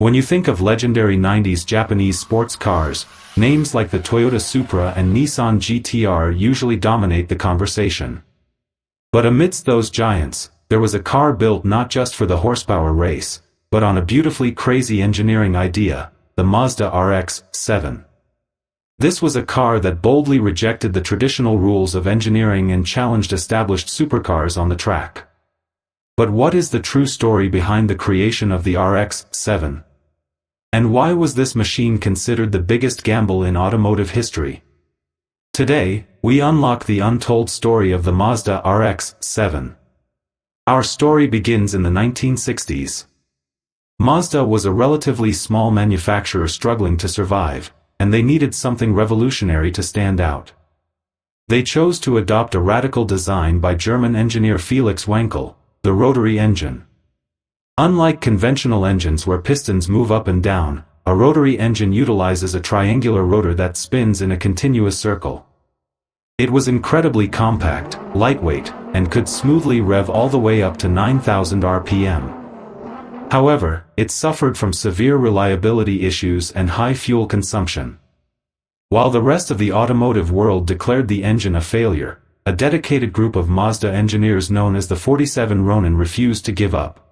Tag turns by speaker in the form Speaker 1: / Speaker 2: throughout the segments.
Speaker 1: When you think of legendary 90s Japanese sports cars, names like the Toyota Supra and Nissan GT-R usually dominate the conversation. But amidst those giants, there was a car built not just for the horsepower race, but on a beautifully crazy engineering idea, the Mazda RX-7. This was a car that boldly rejected the traditional rules of engineering and challenged established supercars on the track. But what is the true story behind the creation of the RX-7? And why was this machine considered the biggest gamble in automotive history? Today, we unlock the untold story of the Mazda RX-7. Our story begins in the 1960s. Mazda was a relatively small manufacturer struggling to survive, and they needed something revolutionary to stand out. They chose to adopt a radical design by German engineer Felix Wankel, the rotary engine. Unlike conventional engines where pistons move up and down, a rotary engine utilizes a triangular rotor that spins in a continuous circle. It was incredibly compact, lightweight, and could smoothly rev all the way up to 9,000 RPM. However, it suffered from severe reliability issues and high fuel consumption. While the rest of the automotive world declared the engine a failure, a dedicated group of Mazda engineers known as the 47 Ronin refused to give up.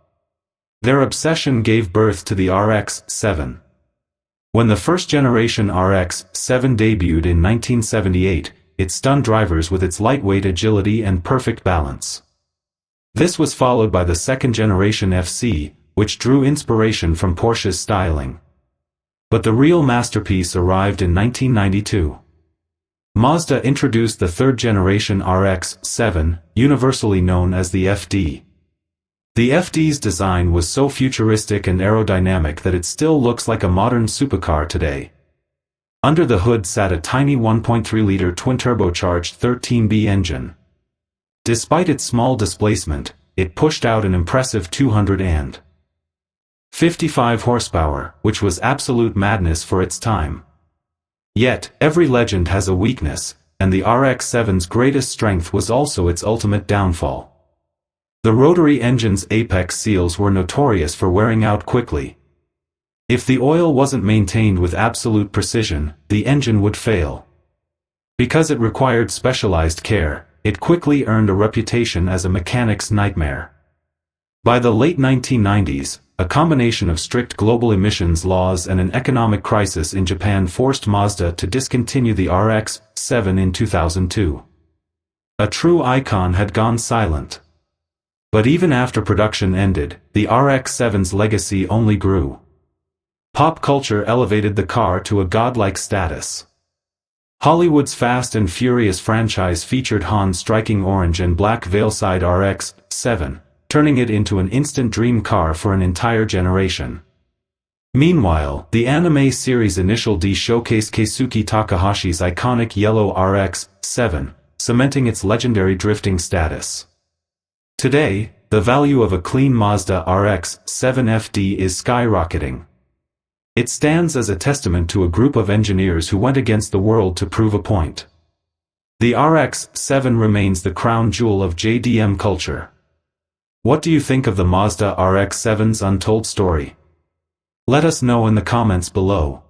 Speaker 1: Their obsession gave birth to the RX-7. When the first-generation RX-7 debuted in 1978, it stunned drivers with its lightweight agility and perfect balance. This was followed by the second-generation FC, which drew inspiration from Porsche's styling. But the real masterpiece arrived in 1992. Mazda introduced the third-generation RX-7, universally known as the FD. The FD's design was so futuristic and aerodynamic that it still looks like a modern supercar today. Under the hood sat a tiny 1.3-liter twin-turbocharged 13B engine. Despite its small displacement, it pushed out an impressive 255 horsepower, which was absolute madness for its time. Yet, every legend has a weakness, and the RX-7's greatest strength was also its ultimate downfall. The rotary engine's apex seals were notorious for wearing out quickly. If the oil wasn't maintained with absolute precision, the engine would fail. Because it required specialized care, it quickly earned a reputation as a mechanic's nightmare. By the late 1990s, a combination of strict global emissions laws and an economic crisis in Japan forced Mazda to discontinue the RX-7 in 2002. A true icon had gone silent. But even after production ended, the RX-7's legacy only grew. Pop culture elevated the car to a godlike status. Hollywood's Fast and Furious franchise featured Han's striking orange and black Veilside RX-7, turning it into an instant dream car for an entire generation. Meanwhile, the anime series Initial D showcased Keisuke Takahashi's iconic yellow RX-7, cementing its legendary drifting status. Today, the value of a clean Mazda RX-7 FD is skyrocketing. It stands as a testament to a group of engineers who went against the world to prove a point. The RX-7 remains the crown jewel of JDM culture. What do you think of the Mazda RX-7's untold story? Let us know in the comments below.